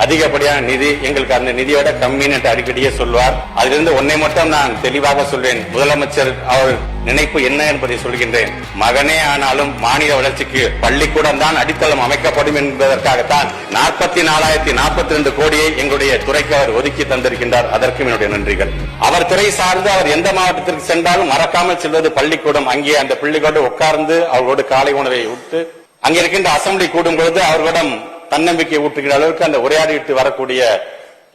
அதிகப்படியான நிதி எங்களுக்கு அந்த நிதியோட கம்மின்னு அடிக்கடியே சொல்வார். அதிலிருந்து ஒன்னை மட்டும் நான் தெளிவாக சொல்வேன். முதலமைச்சர் அவர் நினைப்பு என்ன என்பதை சொல்கின்றேன். மகனே ஆனாலும் மாநில வளர்ச்சிக்கு பள்ளிக்கூடம் தான் அடித்தளம் அமைக்கப்படும் என்பதற்காகத்தான் 44,042 கோடியை எங்களுடைய துறைக்கு அவர் ஒதுக்கி தந்திருக்கின்றார். அதற்கும் என்னுடைய நன்றிகள். அவர் துறை சார்ந்து அவர் எந்த மாவட்டத்திற்கு சென்றாலும் மறக்காமல் செல்வது பள்ளிக்கூடம். அங்கே அந்த பிள்ளைகளோடு உட்கார்ந்து அவர்களோடு காலை உணவை விட்டு அங்கே இருக்கின்ற அசம்பிளி கூடும் பொழுது அவர்களிடம் தன்னம்பிக்கை ஊட்டுகிற அளவுக்கு அந்த உரையாடிட்டு வரக்கூடிய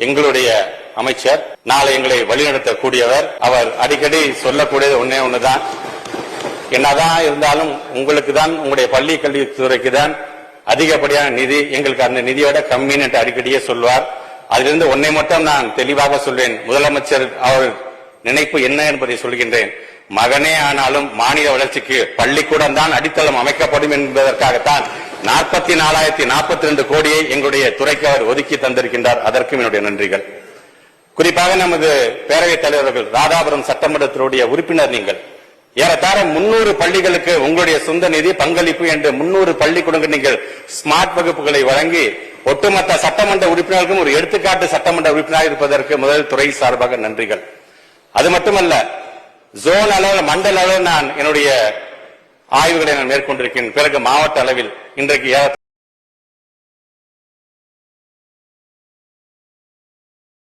எங்களுடைய அமைச்சர் நாளை எங்களை வழிநடத்தக்கூடியவர். அவர் அடிக்கடி சொல்லக்கூடியது ஒன்னே ஒண்ணுதான், என்னதான் இருந்தாலும் உங்களுக்கு தான், உங்களுடைய பள்ளி கல்வித்துறைக்கு தான் அதிகப்படியான நிதி, எங்களுக்கு அந்த நிதியோட கம்மின்னு அடிக்கடியே சொல்வார். அதிலிருந்து ஒன்னை மட்டும் நான் தெளிவாக சொல்வேன். முதலமைச்சர் அவர் நினைப்பு என்ன என்பதை சொல்கின்றேன். மகனே ஆனாலும் மாநில வளர்ச்சிக்கு பள்ளிக்கூடம் தான் அடித்தளம் அமைக்கப்படும் என்பதற்காகத்தான் 44,042 கோடியை எங்களுடைய துறைக்கு அவர் ஒதுக்கி தந்திருக்கின்றார். அதற்கும் என்னுடைய நன்றிகள். குறிப்பாக நமது பேரவைத் தலைவர்கள், ராதாபுரம் சட்டமன்றத்தினுடைய உறுப்பினர், நீங்கள் ஏறத்தாழ 300 பள்ளிகளுக்கு உங்களுடைய சொந்த நிதி பங்களிப்பு என்று 300 பள்ளிக்கூடங்கள் நீங்கள் ஸ்மார்ட் வகுப்புகளை வழங்கி ஒட்டுமொத்த சட்டமன்ற உறுப்பினர்களுக்கும் ஒரு எடுத்துக்காட்டு சட்டமன்ற உறுப்பினராக இருப்பதற்கு முதல் துறை சார்பாக நன்றிகள். அது மட்டுமல்ல, ஜோன் அளவில், மண்டல அளவில் நான் என்னுடைய ஆய்வுகளை நான் மேற்கொண்டிருக்கிறேன். பிறகு மாவட்ட அளவில் இன்றைக்கு